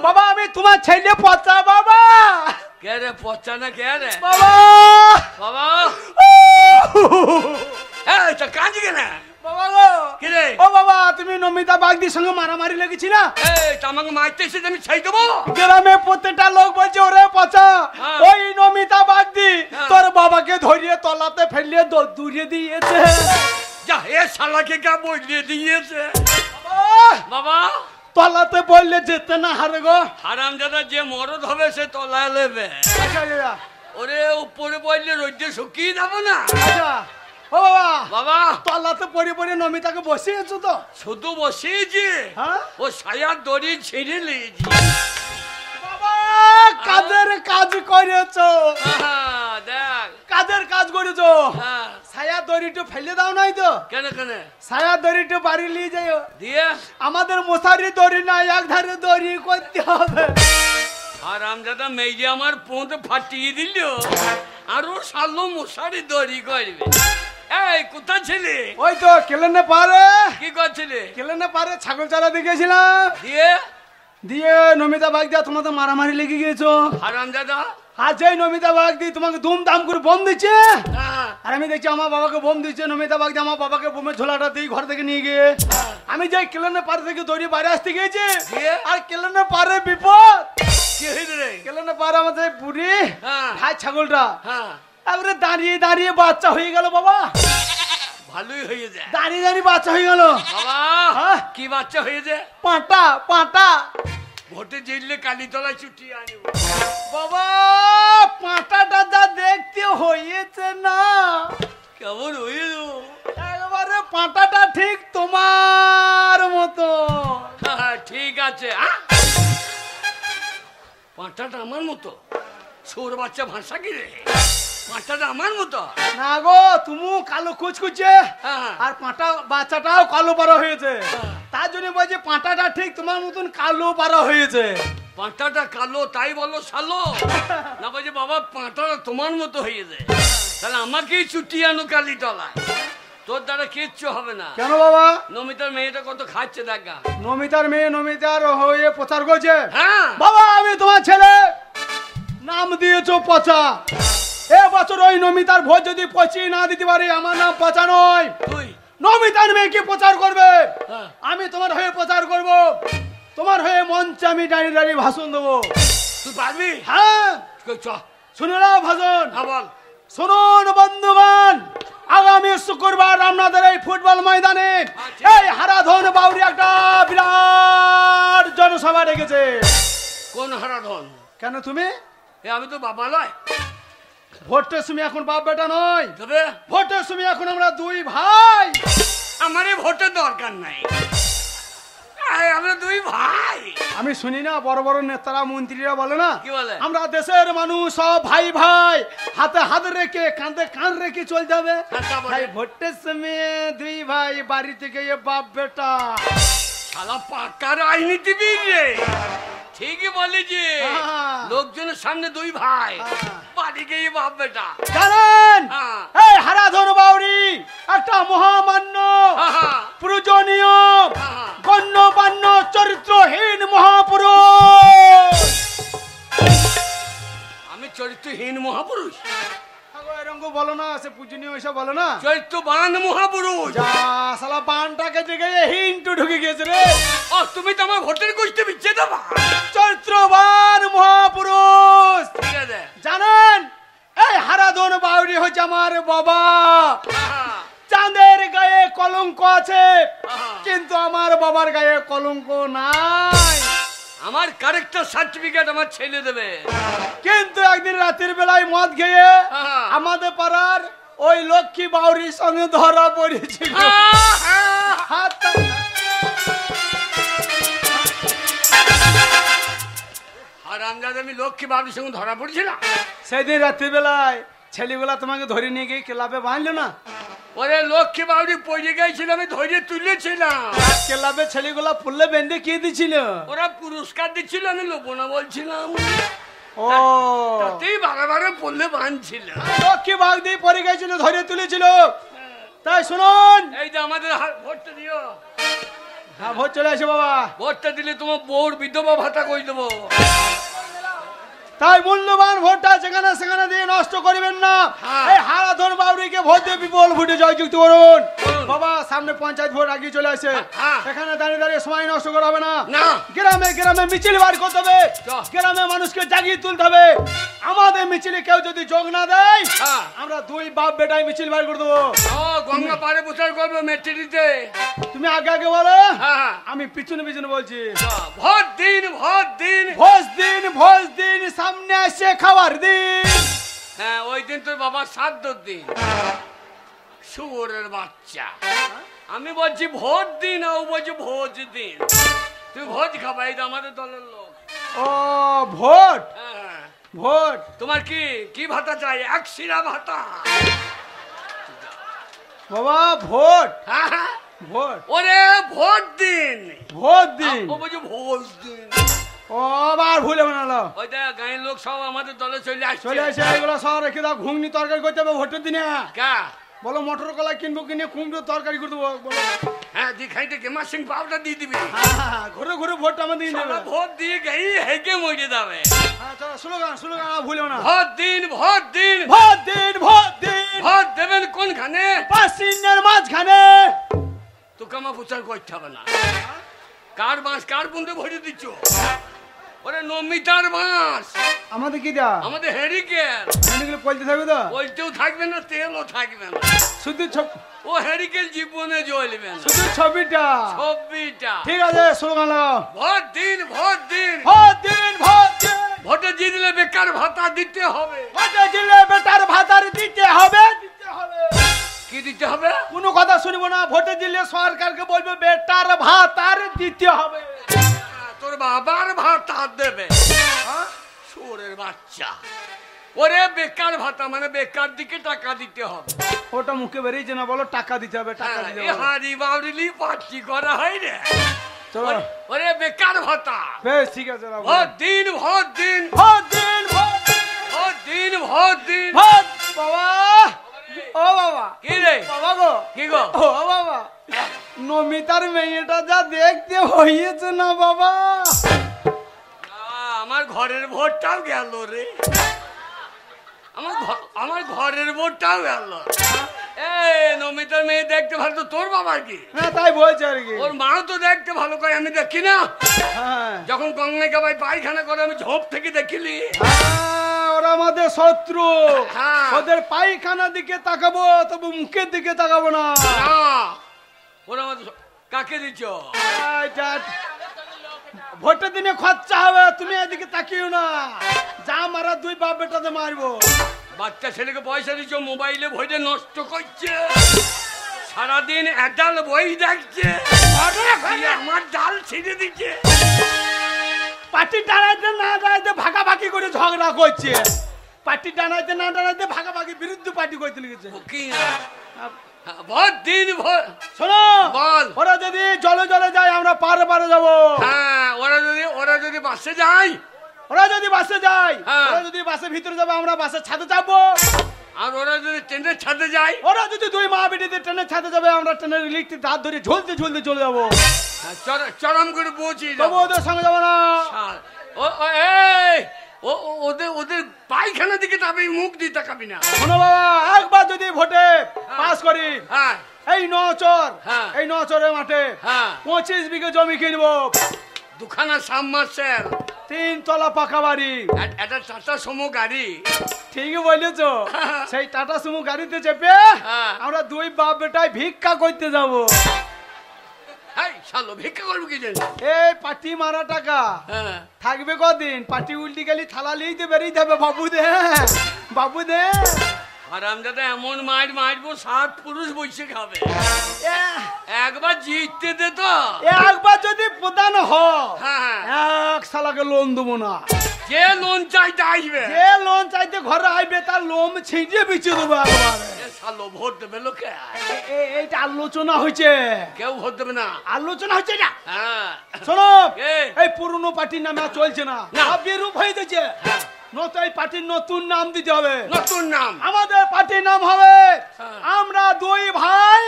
বাবা আমি তোমার ছেলে পচা বাবা। কে রে পচা না কে রে? বাবা বাবা এই তা কাঁদছি কেন? বাবা গো, কি রে? ও বাবা তুমি নমিতা বাগদির সঙ্গে মারামারি লেগেছি না? এই তা আমাকে মারতে এসে আমি ছাই দেবো? গ্রামে প্রত্যেকটা লোক বলছে ওরে পচা, হ্যাঁ। ওই নমিতা বাগদি হ্যাঁ। তোর বাবাকে ধরিয়ে তলাতে ফেলিয়ে দূরে দিয়েছে। যা এ শালাকে কে বলিয়ে দিয়েছে? বাবা তলাতে বললে যেতে না হারে গো। হারাম দাদা যে মরদ হবে সে তলায় নেবে, আচ্ছা আচ্ছা, ওরে উপরে বললে রোদ্রে শুকিয়ে যাবো না। আচ্ছা ও বাবা বাবা তলাতে পরে পরে নমিতাকে বসিয়েছো তো? শুধু বসিয়েছি, হ্যাঁ ও সায়ার দড়ি ছিঁড়ে নিয়েছি। বাবা কাদের কাজ করেছো? হ্যাঁ, দেখ কাদের কাজ করেছো? হ্যাঁ ছায়া দড়িটা ফেলে দাও নাই তো? কেন কেন ছায়া দড়িটা বাড়ি নিয়ে যাও। দিয়ে আমাদের মশারি দড়ি না, এক ধারে দড়ি করতে হবে। আর আমজাদা মেয়ে আমার পোঁত ফাটিয়ে দিল, আরো সালো মশারি দড়ি করবে। এই কোথায় ছিলে? ওই তো কেলেনে পারে। কি করছিলে? কেলেনে পারে ছাগল চারা দেখেছিলাম। দিয়ে দিয়ে নমিতা বাগ দিয়া তোমাদের মারামারি লেগে গিয়েছো। আর আমজাদা আর যেই নমিতা বাগ দি তোমাকে দুমদাম করে বোম দিচ্ছে, হ্যাঁ, আর আমি দেখছি আমার বাবাকে বোম দিচ্ছে। নমিতা বাগ দিয়ে আমার বাবাকে বোমের ঝোলাটা দিয়ে ঘর থেকে নিয়ে গিয়ে আমি যাই কেলেনে পারে থেকে দৌড়িয়ে বাইরে আসতে গিয়েছি। দিয়ে? আর কেলেনে পারে বিপদ। কি হয়েছে রে? কেলেনে পারে আমাদের বুড়ি হ্যাঁ। ভাই ছাগলটা হ্যাঁ, তারপরে দাঁড়িয়ে দাঁড়িয়ে বাচ্চা হয়ে গেল বাবা। ভালোই হয়ে যায় দাঁড়িয়ে দাঁড়িয়ে বাচ্চা হয়ে গেল বাবা। হ্যাঁ। কি বাচ্চা হয়েছে? পাঁটা পাঁটা। ভোটে জিতলে কালীতলায় ছুটিয়ে আনবো। বাবা পাঁটাটা যা দেখতে হয়েছে না, কেমন হয়েছে? একবারে পাঁটাটা ঠিক তোমার মতো। হ্যাঁ, ঠিক আছে। পাঁটাটা আমার মতো? সৌর বাচ্চা ভাষা কি রে? পাঁটাটা আমার মতো? না গো, তুমি কালো কুচকুচে হ্যাঁ। আর পাঁটা বাচ্চাটাও কালো পাড়া হয়েছে, তার জন্য বলছে পাঁটাটা ঠিক তোমার মতন কালো পাড়া হয়েছে। পাঁটাটা কালো তাই বলো সালো? না বলছে বাবা পাঁটাটা তোমার মতো হয়েছে, তাহলে আমাকেই ছুটিয়ে আনো কালীতলায়। তোর দ্বারা কিচ্ছু হবে না। কেন বাবা? নমিতার মেয়েটা কত খাচ্ছে দেখা। নমিতার মেয়ে নমিতার হয়ে প্রচার করছে। হ্যাঁ, বাবা আমি তোমার ছেলে, নাম দিয়েছো পচা। এ বছর ওই নমিতার ভোট যদি পচি না দিতে পারি, আমার নাম পচা নয়। তুই নমিতার মেয়েকে প্রচার করবে, হ্যাঁ। আমি তোমার হয়ে প্রচার করব। তোমার হয়ে মঞ্চে আমি দাঁড়িয়ে দাঁড়িয়ে ভাষণ দেবো। তুই পারবি? হ্যাঁ, চ শুনে নাও ভাষণ। বল। শুনুন বন্ধুগণ, আগামী শুক্রবার আপনাদের এই ফুটবল ময়দানে এই হারাধন বাউরি একটা বিরাট জনসভা ডেকেছে। কোন হারাধন? কেন তুমি? আমি তো বাবা নয়। ভোটের সময় এখন বাপ বেটা নয়, তবে ভোটের সময় এখন আমরা দুই ভাই। আমার এই ভোটের দরকার নাই, আমরা দুই ভাই। আমি শুনি না বড় বড় নেতারা মন্ত্রীরা বলে না, কি বলে? আমরা দেশের মানুষ সব ভাই ভাই, হাতে হাত রেখে কাঁধে কাঁধ রেখে চলতে হবে। তাই ভোটের সময় দুই ভাই বাড়ি থেকে বাপ বেটা। শালা পাক্কা রাজনীতিবিদ রে, ঠিকই বলেছি। হ্যাঁ। লোকজনের সামনে দুই ভাই, বাড়ি গিয়ে বাপ বেটা। জানেন হ্যাঁ। এই হারাধন বাউরি একটা মহামান্য, হ্যাঁ। প্রয়োজনীয়, হ্যাঁ। গণ্যমান্য, চরিত্রহীন মহাপুরুষ। আমি চরিত্রহীন মহাপুরুষ? এরকম বলো না, সে পূজনীয় এসব বলো না। চরিত্রবান মহাপুরুষ। যা শালা বানটাকে জেগে হিন্টু ঢুকে গিয়েছে রে। ও তুমি তো আমার ভোটের গোষ্ঠী বিচ্ছে দেবা। চরিত্রবান মহাপুরুষ। ঠিক আছে। জানেন এই হারাধন বাউরি হচ্ছে আমার বাবা। হ্যাঁ। চাঁদের গায়ে কলঙ্ক আছে, হ্যাঁ। কিন্তু আমার বাবার গায়ে কলঙ্ক নাই। আমার ক্যারেক্টার সার্টিফিকেট আমার ছেলে দেবে। কিন্তু একদিন রাতের বেলায় মদ খেয়ে হ্যাঁ। আমাদের পাড়ার ওই লক্ষ্মী বাউরির সঙ্গে ধরা পড়েছিল। হাত আর আমি লক্ষ্মী বাবুর সঙ্গে ধরা পড়ছিলাম। সেদিন রাতের বেলায় ছেলেগুলা তোমাকে ধরে নিয়ে গিয়ে ক্লাবে বাঁধলো না? ওরে লক্ষ্মী বাবুরি পড়ে গেছিল, আমি ধরে তুলেছিলাম। ক্লাবে ছেলেগুলা ফুললে বেঁধে কি দিছিল? ওরা পুরস্কার দিচ্ছিল, আমি লোবো না বলছিলাম। ও তাতেই বারে পড়লে বাঁধছিল। লক্ষ্মী বাগ দিয়ে পড়ে গেছিল, ধরে তুলেছিল। তাই শুনুন, এই যে আমাদের ভোটটা দিও। হ্যাঁ ভোট চলে আসে বাবা। ভোটটা দিলে তোমার বউর বিধবা ভাতা করে দেবো। তাই মূল্যবান ভোটটা যেখানে সেখানে দিয়ে নষ্ট করবেন না। হ্যাঁ। এই হারাধন বাউরিকে ভোট দিয়ে বিপুল ভোটে জয়যুক্ত করুন। করুন। বাবা সামনে পঞ্চায়েত ভোট আগে চলে আসে, হ্যাঁ। এখানে দাঁড়িয়ে দাঁড়িয়ে সময় নষ্ট করা হবে না। না। গ্রামে গ্রামে মিছিল বার করতে হবে, চল। গ্রামে মানুষকে জাগিয়ে তুলতে হবে। আমাদের মিছিলে কেউ যদি যোগ না দেয়, হ্যাঁ। আমরা দুই বাপ বেটাই মিছিল বার করে দেবো। ও গঙ্গা পাড়ে প্রচার করবে মেট্রিতে। তুমি আগে আগে বলো, হ্যাঁ। আমি পিছনে পিছনে বলছি। ভোট দিন, ভোট দিন। ভোজ দিন, ভোজ দিন, সামনে আসে খাবার দিন। হ্যাঁ, ওই দিন তোর বাবা শ্রাদ্ধ দিন। শুয়োরের বাচ্চা, আমি বলছি ভোট দিন, ও বলছি ভোজ দিন। তুই ভোজ খাবা, এই তো আমাদের দলের লোক। ও ভোট, হ্যাঁ। ভোট। তোমার কি কি ভাতা চাই? এক শিরা ভাতা। বাবা ভোট, হ্যাঁ। ভোট, ওরে ভোট দিন, ভোট দিন। ও বলছি ভোজ দিন। ও আবার ভুলে বানালো ওই দেখ গাঁয়ের লোক সব আমাদের দলে চলে আসছে। চলে এসে এগুলো সব রেখে দাও, ঘুগনি তরকারি করতে হবে ভোটের দিনে। কা বলো মটর কলা কিনবো, কিনে কুমড়ো তরকারি করে দেবো বলো। হ্যাঁ দি খাইতে গেমার সিং পাউডার দিয়ে দিবি। হ্যাঁ, ঘুরে ঘুরে ভোটটা আমাদের দিন দেবে। শালা ভোট দিয়ে গেই হেগে মরে যাবে। হ্যাঁ চলো স্লোগান স্লোগান ভুলেও না। ভোট দিন ভোট দিন ভোট দিন ভোট দিন, ভোট দেবেন কোনখানে? পাঁচিনের মাঝখানে। তোকে আমার প্রচার করতে হবে না। কার বাঁশ কার বন্ধু ভরে দিচ্ছ? ওরে নমিতার বাঁশ আমাদের কি দা আমাদের হেরিকেল পলতে থাকবে তো, ওইটাও থাকবে না, তেলও থাকবে না। শুধু ও হেরিকেল জীবনে জ্বলবে না। শুধু ছবিটা। ছবিটা ঠিক আছে স্লোগান লাগাও। ভোট দিন ভোট দিন ভোট দিন ভোট দিন, ভোটে জিতলে বেকার ভাতা দিতে হবে। ভোটে জিতলে বেটার ভাতার দিতে হবে, দিতে হবে। কি দিতে হবে? কোনো কথা শুনবো না, ভোটে দিলে সরকারকে বলবে বেটার ভাতার দিতে হবে। তোর বাবার ভাতা দেবে। শুয়োরের বাচ্চা। ওরে বেকার ভাতা মানে বেকার দিকে টাকা দিতে হবে। ওটা মুখে বেরিয়েছে না, বলো টাকা দিতে হবে, টাকা দিতে হবে। হারি বাউরিলি পার্টি করা হয় রে। চলো ওরে বেকার ভাতা। বেশ ঠিক আছে রাখো। ভোট দিন ভোট দিন ভোট দিন ভোট দিন, ভোট দিন ভোট দিন। ভোট। বাবা ও বাবা, কি রে বাবা গো, কি গো? ও বাবা, নমিতার মেয়েটা যা দেখতে হয়েছে না বাবা। আমার ঘরের ভোটটাও গেল রে। আমার ঘরের ভোটটাও গেল। এই নমিতার মেয়ে দেখতে ভালো তো তোর বাবা কি? হ্যাঁ তাই বলছে আর কি। ওর মাও তো দেখতে ভালো করে, আমি দেখি না? হ্যাঁ যখন গঙ্গায় গাবাই পায়খানা করে আমি ঝোপ থেকে দেখিলি। হ্যাঁ, ওরা আমাদের শত্রু। হ্যাঁ। ওদের পায়খানা দিকে তাকাবো, তবু মুখের দিকে তাকাবো না। না ওরা আমাদের কাকে দিচ্ছ? এইটা ভোটের দিনে খরচা হবে, তুমি এদিকে তাকিও না। যা মারা দুই বাপ বেটাতে মারবো। বাচ্চা ছেলেকে পয়সা দিচ্ছ, মোবাইলে ভোটে নষ্ট করছে, সারাদিন এডাল বই দেখছে, আমার ডাল ছিঁড়ে দিচ্ছে। পার্টি টানাইতে না টানাইতে ভাগাভাগি করে ঝগড়া করছে। পার্টি টানাইতে না টানাইতে ভাগাভাগি বিরুদ্ধে পার্টি করতে লেগেছে। কি ভোট দিন ভোট। শোনো বল। ওরা যদি জলে জলে যায়, আমরা পারে পারে যাবো। হ্যাঁ ওরা যদি বাসে যায়, ওরা যদি বাসে যায়, হ্যাঁ। ওরা যদি বাসের ভিতরে যাবে, আমরা বাসের ছাদে যাবো। আর ওরা যদি ট্রেনের ছাদে যায়, ওরা যদি দুই মা বেটিতে ট্রেনের ছাদে যাবে, আমরা ট্রেনের ইলেকট্রিক হাত ধরে ঝুলতে ঝুলতে চলে যাবো। চরম করে পৌঁছে তবু ওদের সঙ্গে যাবো না। ওদের পায়খানা দিকে তাকাবি, মুখ দিয়ে তাকাবি না। শোনো বাবা, একবার যদি ভোটে পাস করি, হ্যাঁ এই নচর, হ্যাঁ। এই নচরের মাঠে হ্যাঁ 25 বিঘে জমি কিনবো, দুখানা সাবমার্সেল, 3 তলা পাকা বাড়ি, একটা টাটা সুমো গাড়ি। ঠিকই বলেছো। সেই টাটা সুমো গাড়িতে চেপে হ্যাঁ। আমরা দুই বাপ বেটায় ভিক্ষা করতে যাবো। এই শালো ভিক্ষা করবো কি জানি? এই পাটি মারা টাকা হ্যাঁ থাকবে কদিন? পাটি উল্টি গেলি থালা লিয়ে বেরিয়ে যাবে। বাবু দে, বাবু দে। আর আমরা তো এমন মারবো 7 পুরুষ বসে খাবে। একবার জিততে দে তো। একবার যদি প্রধান হ, হ্যাঁ এক শালাকে লোন দেবো না। যে লোন চাইতে আসবে, যে লোন চাইতে ঘরে আইবে, তার লোম ছিঁড়ে বিছিয়ে দেবো একবারে। এ শালো ভোট দেবে লোকে? এইটা আলোচনা হয়েছে, কেউ ভোট দেবে না। আলোচনা হচ্ছে না। হ্যাঁ শোনো, এ। এই পুরনো পার্টির নামে আর চলছে না, না। সব বিরূপ হয়ে গেছে। নতুন এই পার্টির নতুন নাম দিতে হবে। নতুন নাম আমাদের পার্টির নাম হবে হ্যাঁ। আমরা দুই ভাই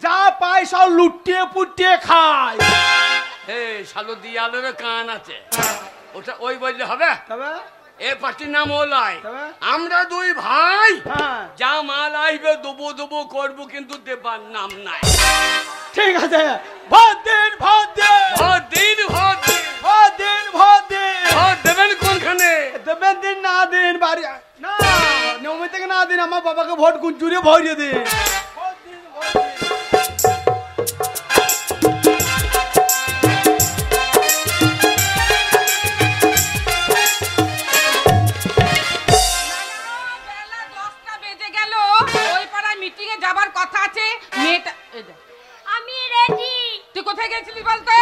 যা পাই সব লুটিয়ে পুটিয়ে খাই। এই শালো দিয়ালের কান আছে, ওটা ওই বললে হবে? তবে এ পার্টির নাম ওলাই। তবে? আমরা দুই ভাই হ্যাঁ যা মাল আসবে দেবো করবো, কিন্তু দেবার নাম নাই। ঠিক আছে, ভোট দিন ভোট দিন ভোট দিন ভোট দিন ভোট দিন ভোট দিন। ভোট দেবেন কোনখানে? দেবেন দিন না দিন, বাড়ি না নিয়মিত থেকে না দিন, আমার বাবাকে ভোট গুঞ্জুরে ভরিয়ে দিন। ভোট দিন ভোট দিন। বেলা 10টা বেজে গেল, ওই পাড়ায় মিটিং এ যাবার কথা আছে। মেয়েটা এই দেখ। আমি রেডি। তুই কোথায় গেছিলি বলতো?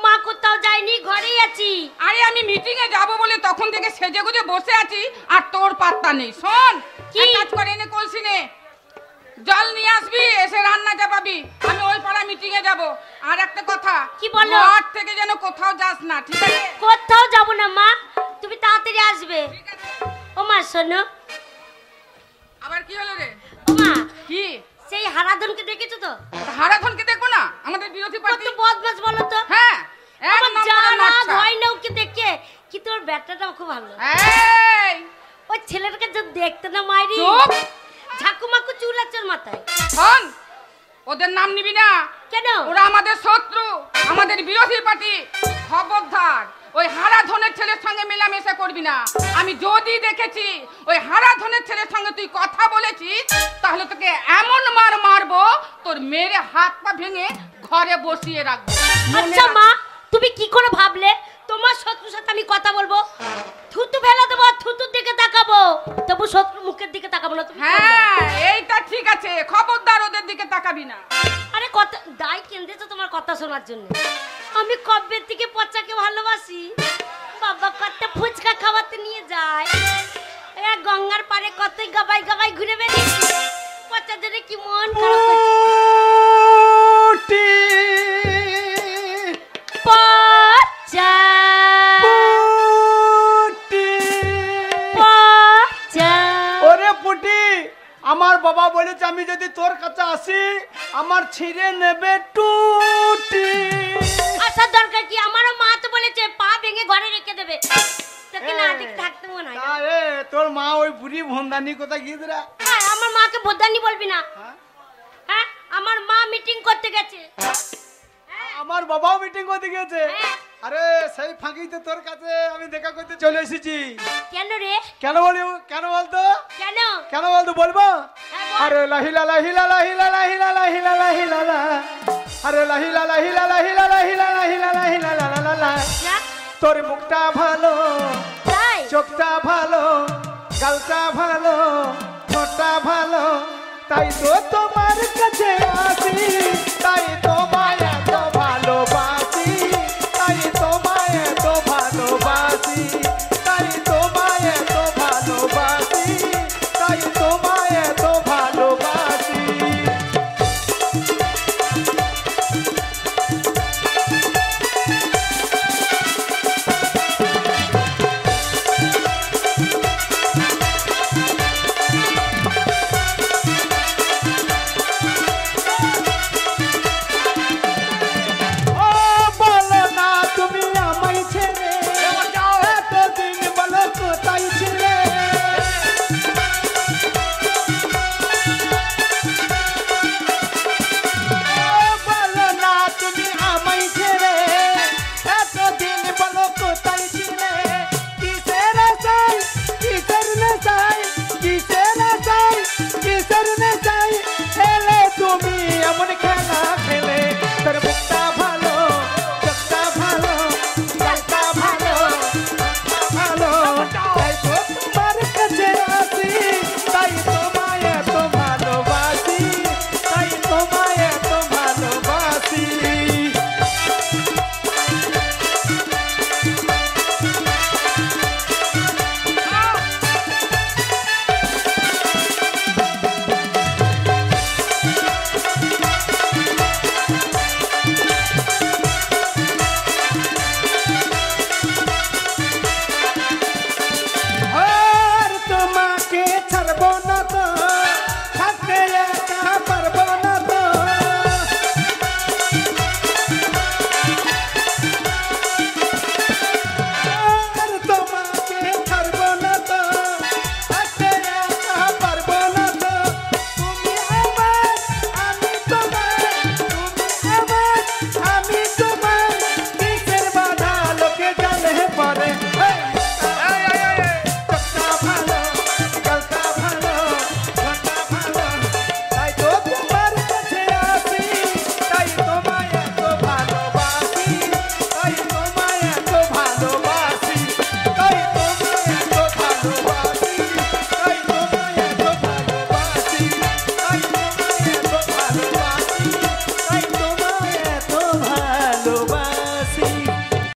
মা কোথাও যাইনি, ঘরেই আছি। আরে আমি মিটিং এ যাব বলে তখন থেকে সেজে গুজে বসে আছি, আর তোর পাত্তা নেই। শোন, কি? এক কাজ করে এনে কলসি নে। জল নিয়ে আসবি, এসে রান্না চাপাবি। আমি ওই পাড়া মিটিং এ যাব। আর একটা কথা, কি বলো? ঘর থেকে যেন কোথাও যাস না, ঠিক আছে? কোথাও যাব না মা, তুমি তাড়াতাড়ি আসবে। ঠিক আছে। ও মা শোনো। আবার কি হলো রে? ও মা, কি? সেই হারাধনকে দেখেছো তো? হারাধনকে দেখবো না? আমাদের বিরোধী কত পার্টি। বদমাশ বলো তো। হ্যাঁ, এক আমার নম্বরের জানা নচ্ছা। ভয় না ওকে দেখে, কিন্তু ওর ব্যাটাটাও খুব ভালো। এই ওই ছেলেটাকে যদি দেখতে না মাইরি, চুপ! ঝাকুমাকু চুল আছে ওর মাথায়। শোন, ওদের নাম নিবি না। কেন? ওরা আমাদের শত্রু, আমাদের বিরোধী পার্টি। খবরদার ওই হারাধনের ছেলের সঙ্গে মেলামেশা করবি না। আমি যদি দেখেছি ওই হারাধনের ছেলের সঙ্গে তুই কথা বলেছিস, তাহলে তোকে এমন মার মারবো, তোর মেরে হাত পা ভেঙে ঘরে বসিয়ে রাখবো। মনে আচ্ছা রাখ। মা, তুমি কি করে ভাবলে তোমার শত্রুর সাথে আমি কথা বলবো? থুতু ফেলে দেবো, থুতুর দিকে তাকাবো, তবু শত্রু মুখের দিকে তাকাবো না। তুমি হ্যাঁ, এইটা ঠিক আছে। খবরদার ওদের দিকে তাকাবি না। আরে কথা দায় কেন্দ্রেছো তোমার কথা শোনার জন্য। আমি কবে থেকে পচাকে ভালোবাসি। বাবা কত ফুচকা খাওয়াতে নিয়ে যায়, গঙ্গার পারে কত গাবাই গাবাই ঘুরে বেরিয়েছি। পচার জন্য কি মন খারাপ করছে। পচা পচা। ওরে পুটি, আমার বাবা বলেছে আমি যদি তোর কাছে আসি আমার ছিঁড়ে নেবে টুটি। আসার দরকার কি? আমারও মা তো বলেছে পা ভেঙে ঘরে রেখে দেবে। তোকে না দেখে থাকতে মনে হয় না। আরে তোর মা ওই বুড়ি ভন্দানি কোথায় গিয়েছে রে? হ্যাঁ, আমার মাকে বোধানি বলবি না। হ্যাঁ, আমার মা মিটিং করতে গেছে। আমার বাবাও মিটিং করতে গিয়েছে। হ্যাঁ। আরে সেই ফাঁকিতে তোর কাছে আমি দেখা করতে চলে এসেছি। কেন রে? কেন বলি, কেন বলতো, কেন? কেন বলতো বলবো? হ্যাঁ, বল। আরে লাহিলা লাহিলা লাহিলা লাহিলা লাহিলা লাহিলা লা, আরে লাহিলা লাহিলা লাহিলা লাহিলা লাহিলা লাহিলা লা লা লা লা। না, তোর মুখটা ভালো, তাই? চোখটা ভালো, গালটা ভালো, ঠোঁটটা ভালো, তাই তো তোমার কাছে আসি, তাই তোমায় এত ভালোবাসি, তাই তোমায় এত ভালোবাসি, তাই তোমায় এত ভালোবাসি, তাই তোমায় এত ভালোবাসি। ও বলো না তুমি আমায় ছেড়ে এতদিন বলো কোথায় ছিলে? ও বলো না তুমি আমায় ছেড়ে এতদিন বলো কোথায় ছিলে?